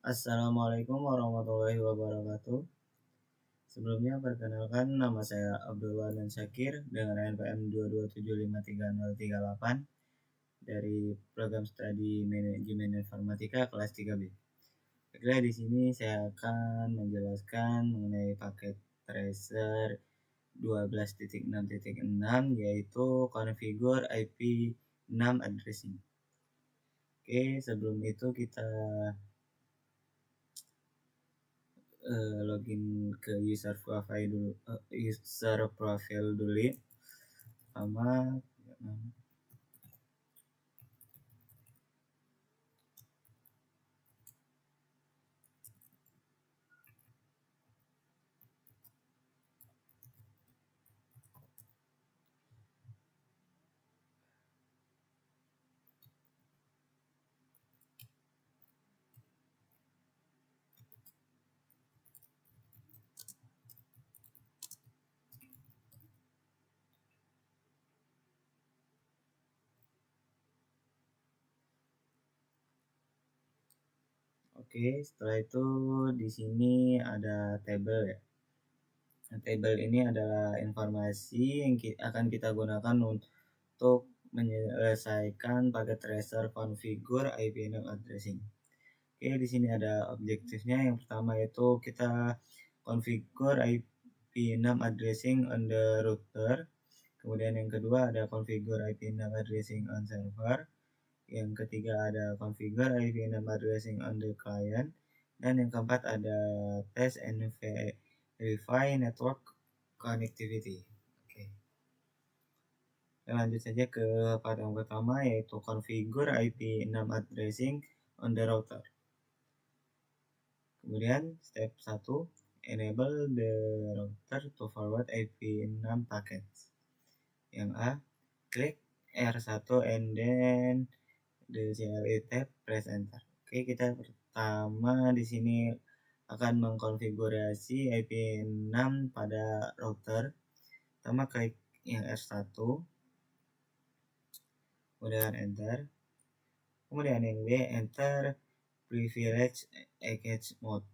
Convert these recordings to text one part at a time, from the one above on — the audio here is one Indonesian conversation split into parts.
Assalamualaikum warahmatullahi wabarakatuh. Sebelumnya perkenalkan nama saya Abdullah dan Syakir dengan NPM 2275338 dari program studi manajemen informatika kelas 3B. Baiklah, di sini saya akan menjelaskan mengenai paket tracer 12.6.6 yaitu configure IP6 addressing. Oke, sebelum itu kita login ke user profile dulu sama. Oke, setelah itu di sini ada table ya. Nah, table ini adalah informasi yang akan kita gunakan untuk menyelesaikan paket tracer configure IP6 addressing. Oke, di sini ada objektifnya. Yang pertama yaitu kita configure IP6 addressing on the router. Kemudian yang kedua ada configure IP6 addressing on server. Yang ketiga ada configure IP6 addressing on the client. Dan yang keempat ada test and verify network connectivity. Oke. Kita lanjut saja ke part yang pertama yaitu configure IP6 addressing on the router. Kemudian step 1, enable the router to forward IP6 packets. Yang A, klik R1 and then the CLI tab, press enter. Oke, kita pertama di sini akan mengkonfigurasi IP6 pada router. Pertama klik yang R1, kemudian enter. Kemudian yang B, enter privilege access mode.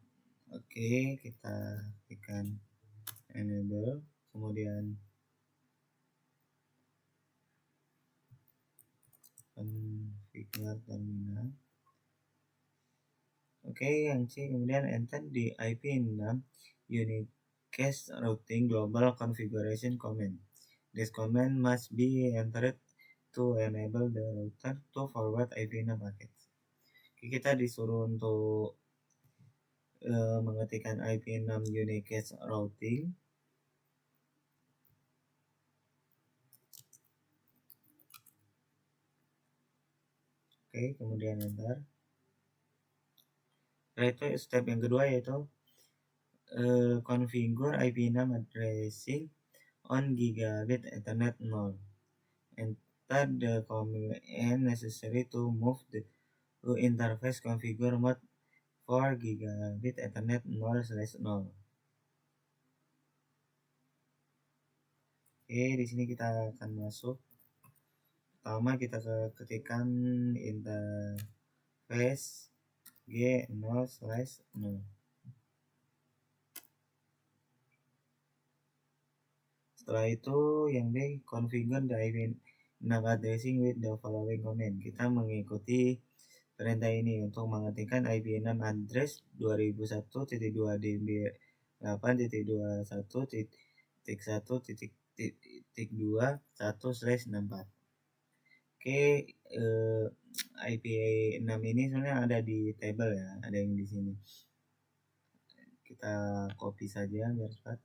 Oke, kita tekan enable, kemudian configure terminal. Oke, yang C, kemudian enter di IP6 unicast routing global configuration command. This command must be entered to enable the router to forward IP6 packets. Oke, kita disuruh untuk mengetikkan IP6 unicast routing. Oke, kemudian enter. Setelah itu step yang kedua yaitu configure IP6 addressing on gigabit Ethernet 0. Enter the command necessary to move the interface configure mode for gigabit Ethernet 0/0. Oke, di sini kita akan masuk. Pertama kita ketikkan interface G0/0. Setelah itu yang B, configure the IP6 addressing with the following command. Kita mengikuti perintah ini untuk mengetikkan IP6 address 2001.21.21.1.2/64. Oke, IP6 ini sebenarnya ada di table ya, ada yang di sini. Kita copy saja biar cepat.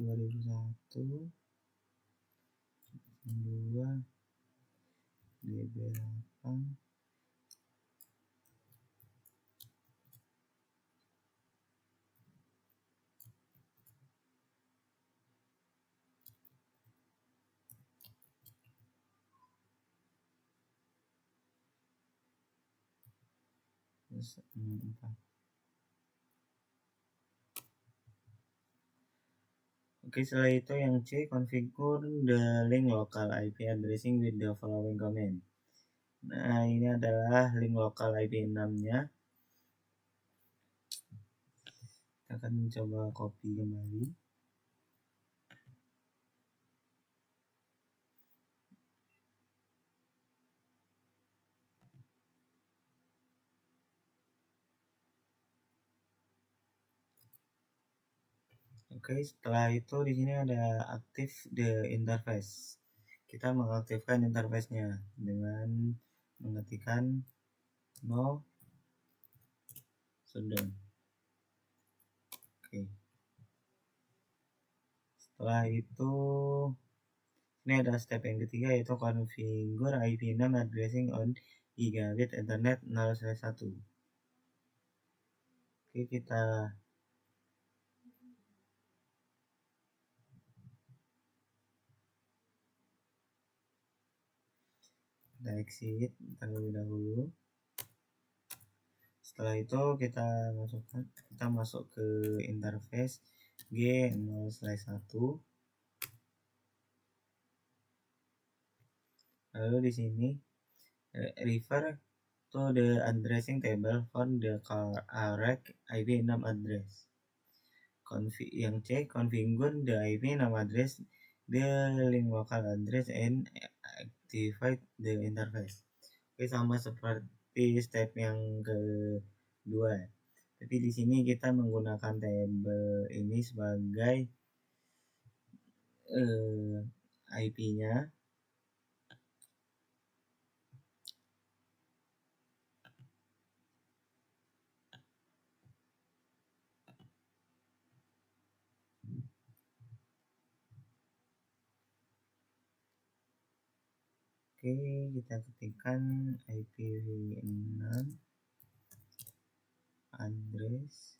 2001 2 DB8 4. Oke, setelah itu yang C, configure the link local IP addressing with the following command. Nah, ini adalah link lokal IP6-nya. Kita akan coba copy kembali. Oke, setelah itu di sini ada aktif the interface. Kita mengaktifkan interface-nya dengan mengetikkan no shutdown. Oke. Setelah itu ini ada step yang ketiga, yaitu configure IP6 addressing on gigabit ethernet 0/1. Oke, kita exit terlebih dahulu. Setelah itu kita masuk ke interface G0/1. Lalu di sini refer to the addressing table for the correct IP6 address. Yang C, configure the IP6 address the link local address and activate the interface. Oke, sama seperti step yang kedua. Tapi di sini kita menggunakan table ini sebagai IP-nya. Oke, kita ketikkan IPv6 address.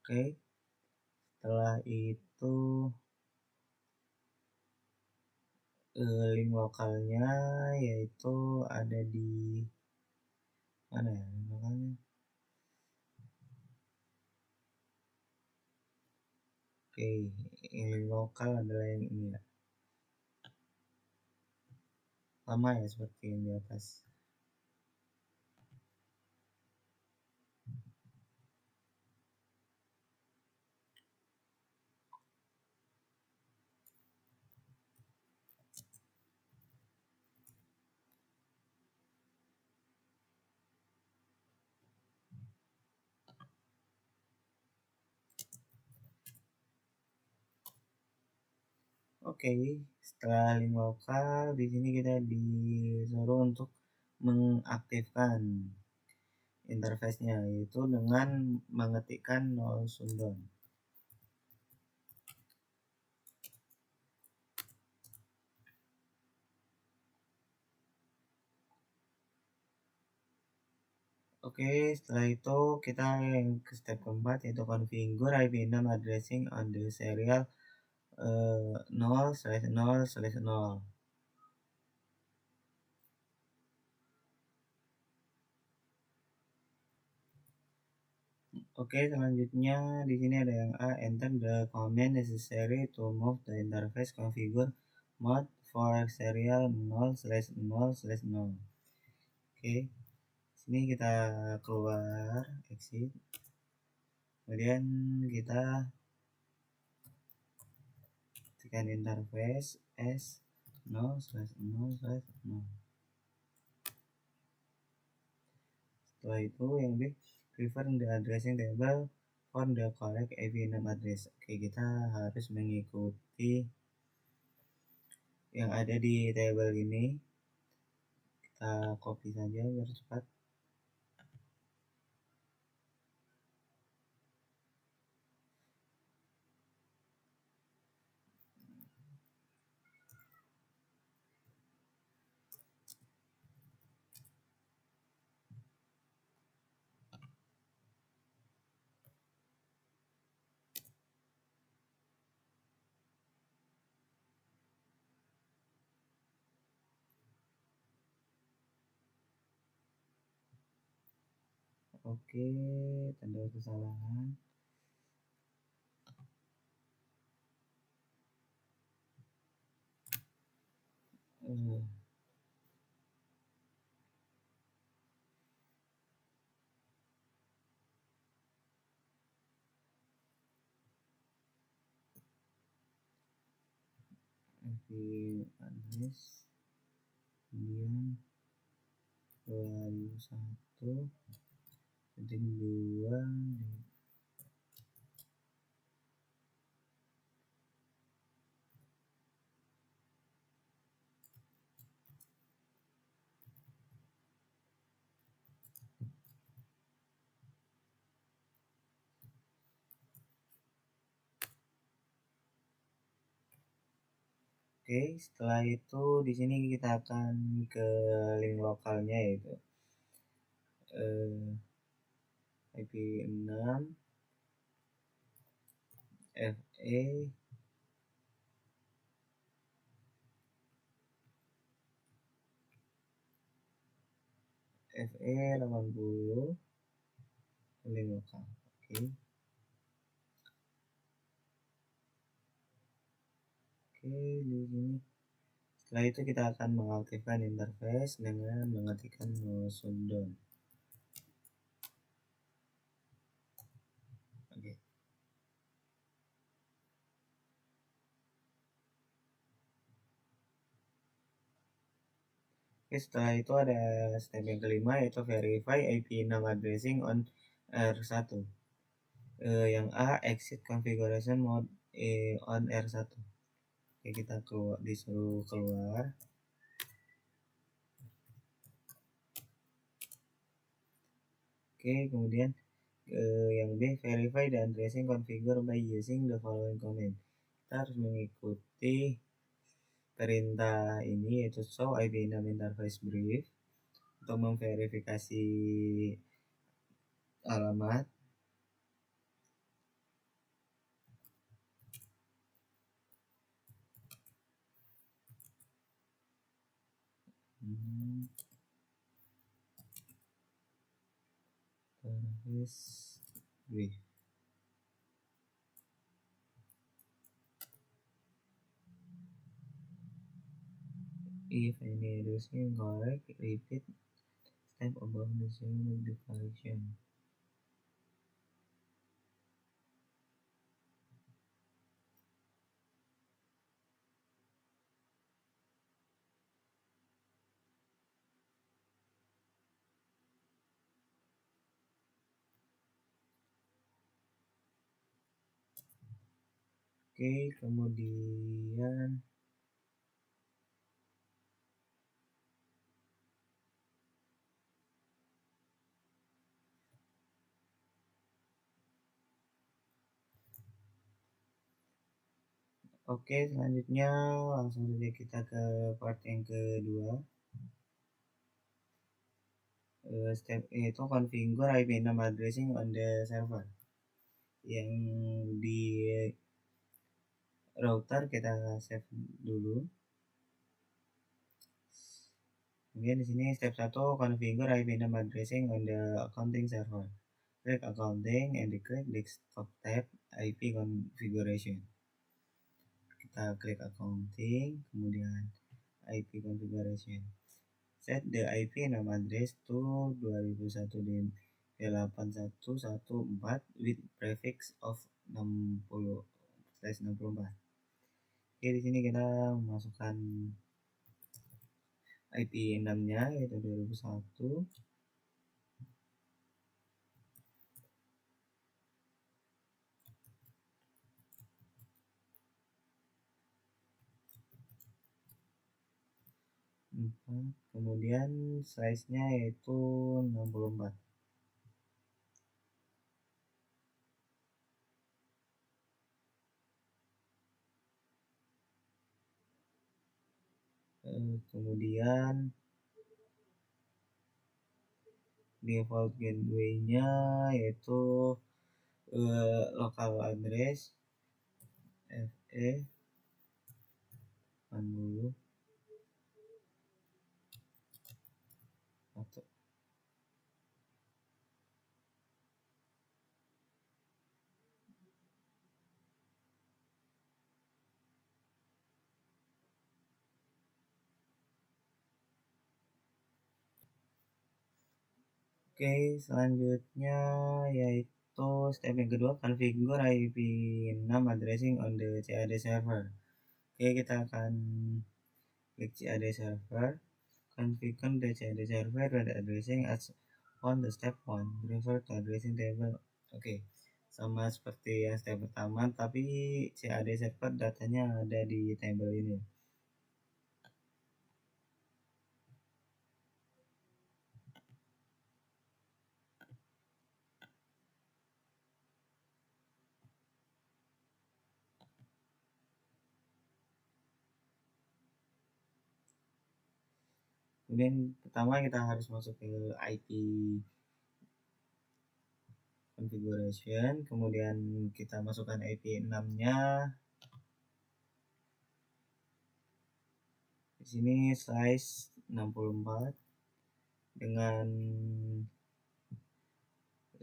Oke, setelah itu link lokalnya yaitu ada di mana ya link lokalnya? Oke, link lokal adalah yang ini ya. Sama ya seperti yang di atas. Oke, setelah link lokal di sini kita disuruh untuk mengaktifkan interface-nya, yaitu dengan mengetikkan no shutdown. Oke, setelah itu kita yang ke step keempat, yaitu configure IP6 addressing on the serial 0/0/0. Oke, selanjutnya di sini ada yang A, enter the command necessary to move the interface configure mode for serial 0/0/0. Oke, sini kita keluar exit. Kemudian kita tekan interface S 0/0/0. Setelah itu yang B, refer the addressing table for the correct IP6 address. Oke, kita harus mengikuti yang ada di table ini. Kita copy saja biar cepat. Oke, tanda kesalahan. Eh, IP address, kemudian 2001.2. Oke, setelah itu di sini kita akan ke link lokalnya, yaitu IP 6 FE FE 80 link lokal. Oke. Oke, di sini. Setelah itu kita akan mengaktifkan interface dengan mengetikkan no shutdown. Oke. Oke, setelah itu ada step yang kelima, yaitu verify IP6 addressing on R1. Yang A, exit configuration mode on R1. Oke, kita disuruh keluar. Oke, kemudian yang B, verify the addressing configure by using the following command. Kita harus mengikuti perintah ini, yaitu show IP6 interface brief untuk memverifikasi alamat. Interface brief. If any address is incorrect, repeat step above the same with the correction. Oke, kemudian oke, selanjutnya langsung saja kita ke part yang kedua. Step itu configure IP6 addressing on the server. Yang di router kita save dulu. Kemudian di sini step 1, configure IP6 addressing on the accounting server. Klik accounting and klik desktop tab IP configuration. Kita klik accounting, kemudian IP configuration. Set the IP name address to 2001.8114 with prefix of 60/64. Oke, di sini kita memasukkan IP 6-nya, yaitu 2001. Kemudian size-nya yaitu 64. Kemudian default gateway-nya yaitu local address FE 80 atau Oke, selanjutnya yaitu step yang kedua, configure IP6 addressing on the CAD server. Oke, kita akan klik CAD server, configure the CAD server with addressing as on the step 1, refer to addressing table. Oke, sama seperti yang step pertama, tapi CAD server datanya ada di table ini. Kemudian pertama kita harus masuk ke IP configuration, kemudian kita masukkan IP 6-nya. Di sini size 64 dengan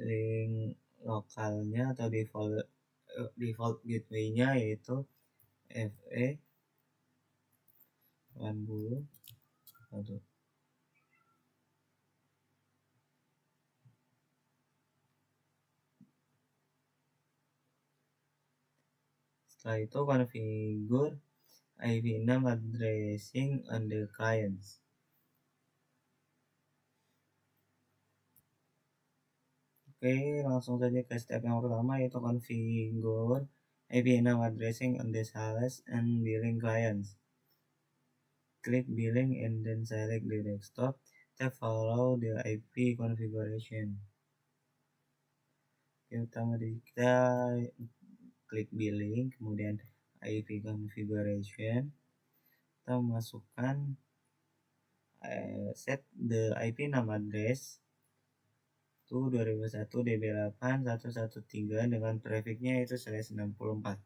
link lokalnya atau default gateway-nya yaitu FE 80. Setelah itu configure IP6 addressing on the clients. Oke, langsung saja ke step yang pertama yaitu configure IP6 addressing on the sales and billing clients. Klik billing and then select the desktop tab, follow the IP configuration. Yang pertama kita klik billing, kemudian IP configuration, kita masukkan set the IP nama address itu 2001 DB8 113 dengan prefixnya itu /64.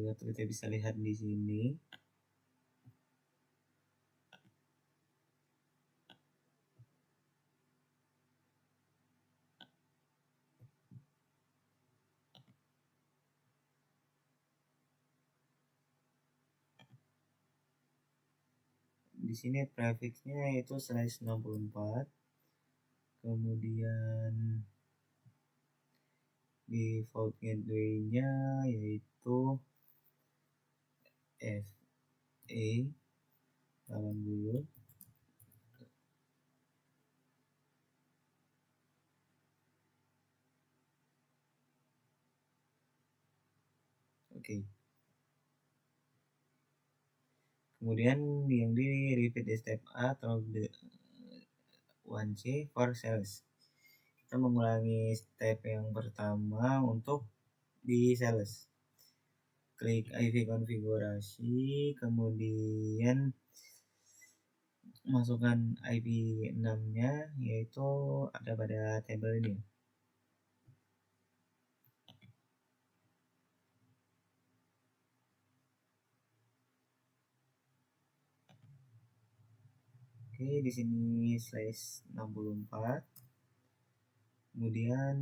Atau kita bisa lihat di sini. Di sini prefixnya itu /64. Kemudian default gateway-nya yaitu FE 80. Oke. Kemudian yang di repeat the step A atau the 1C for sales. Kita mengulangi step yang pertama untuk di sales. Klik IV konfigurasi, kemudian masukkan IP 6-nya yaitu ada pada tabel ini. Oke, di sini /64. Kemudian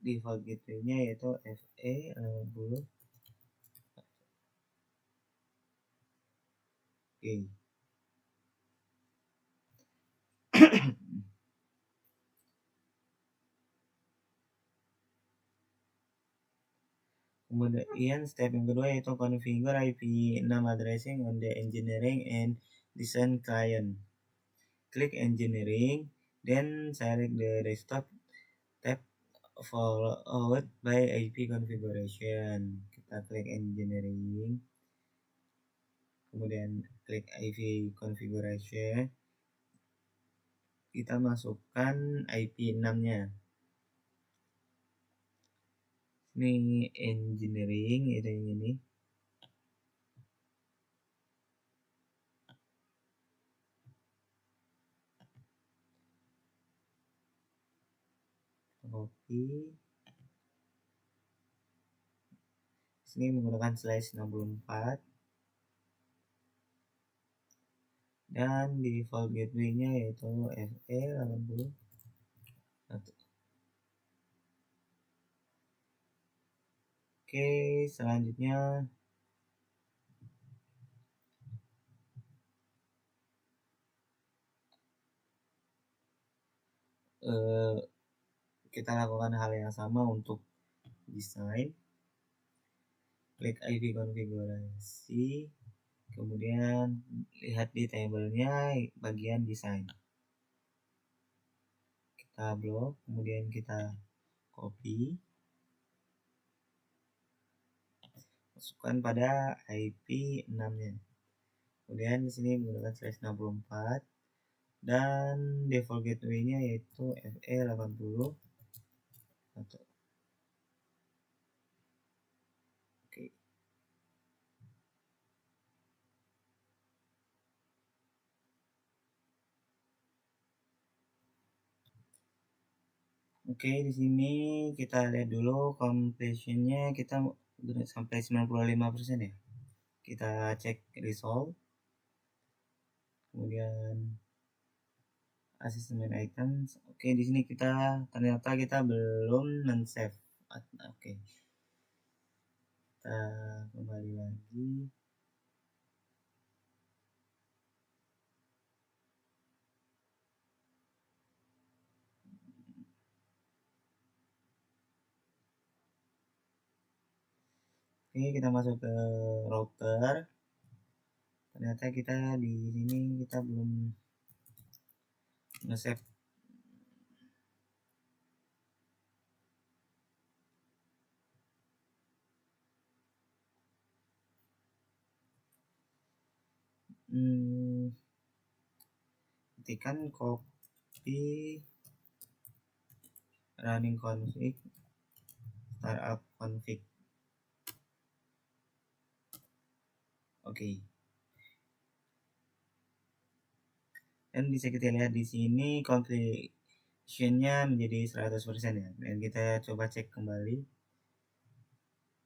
default gateway-nya yaitu FE 60. Oke. Kemudian step yang kedua yaitu configure IP6 addressing on the engineering and design client. Klik engineering, then select the desktop tab, followed by IP configuration. Kita klik engineering, kemudian klik IP configuration, kita masukkan IP 6-nya. Ini engineering, itu yang ini. Copy. Sini menggunakan /64. Dan default gateway-nya yaitu FE 80. Oke, selanjutnya kita lakukan hal yang sama untuk desain. Klik IV konfigurasi, kemudian lihat di tabelnya bagian desain. Kita blok, kemudian kita copy, masukkan pada IP 6-nya. Kemudian di sini menggunakan /64 dan default gateway-nya yaitu FE80. Oke. Oke, di sini kita lihat dulu completion-nya kita sampai 95% ya. Kita cek result. Kemudian assessment items. Oke, di sini ternyata kita belum men-save. Oke. Kita kembali lagi. Oke, kita masuk ke router. Ternyata kita di sini kita belum nge-save. Ketikkan copy running config startup config. Oke. Dan bisa kita lihat di sini completion-nya menjadi 100% ya. Dan kita coba cek kembali.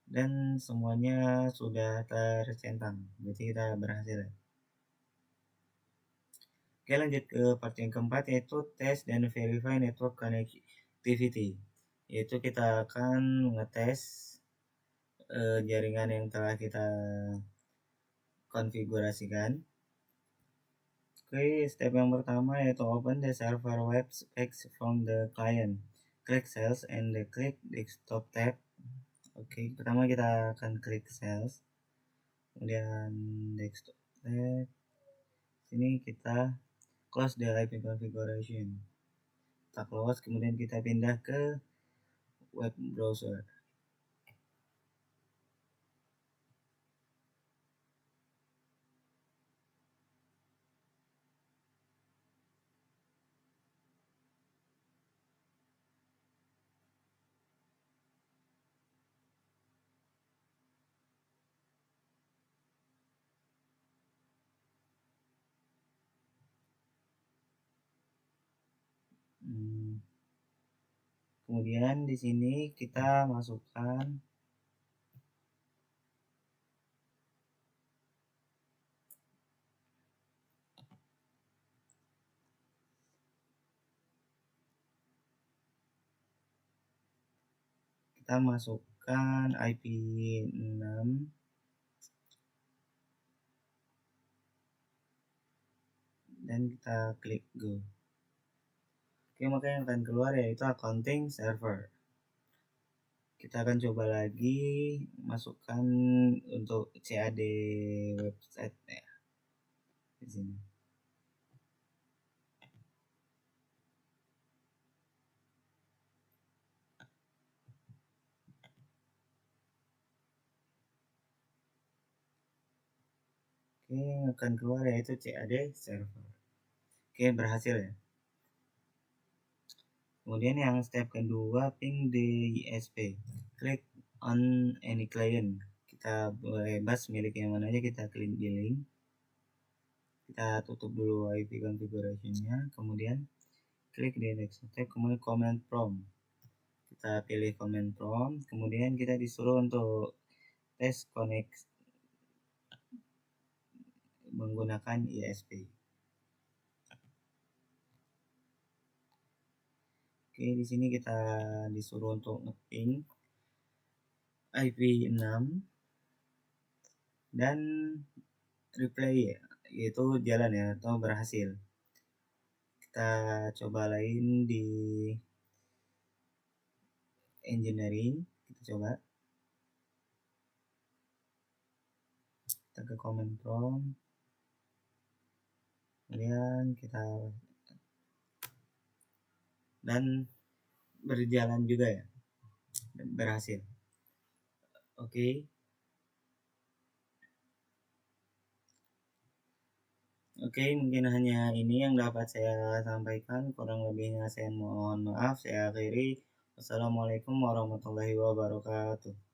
Dan semuanya sudah tercentang. Berarti kita berhasil ya. Oke, lanjut ke part yang keempat yaitu test dan verify network connectivity. Yaitu kita akan ngetes jaringan yang telah kita konfigurasikan. Oke, step yang pertama yaitu open the server web specs from the client. Klik sales and klik desktop tab. Oke, pertama kita akan klik sales. Kemudian desktop tab. Sini kita close the IP configuration. Kita close, kemudian kita pindah ke web browser. Kemudian di sini kita masukkan IP 6 dan kita klik go. Oke, maka yang akan keluar yaitu accounting server. Kita akan coba lagi masukkan untuk CAD website ya. Di sini. Oke, yang akan keluar yaitu CAD server. Oke, berhasil ya. Kemudian yang step kedua, ping DISP. Klik on any client. Kita bebas milik yang mana aja, kita klik di link. Kita tutup dulu IP configuration-nya, kemudian klik di next tab, kemudian command prompt. Kita pilih command prompt, kemudian kita disuruh untuk tes connect menggunakan ISP. Oke, di sini kita disuruh untuk ngeping IP6 dan reply yaitu jalan ya atau berhasil. Kita coba lain di engineering, kita coba kita ke command prompt, kemudian kita dan berjalan juga ya, berhasil. Oke. Oke, mungkin hanya ini yang dapat saya sampaikan. Kurang lebihnya saya mohon maaf. Saya akhiri. Wassalamualaikum warahmatullahi wabarakatuh.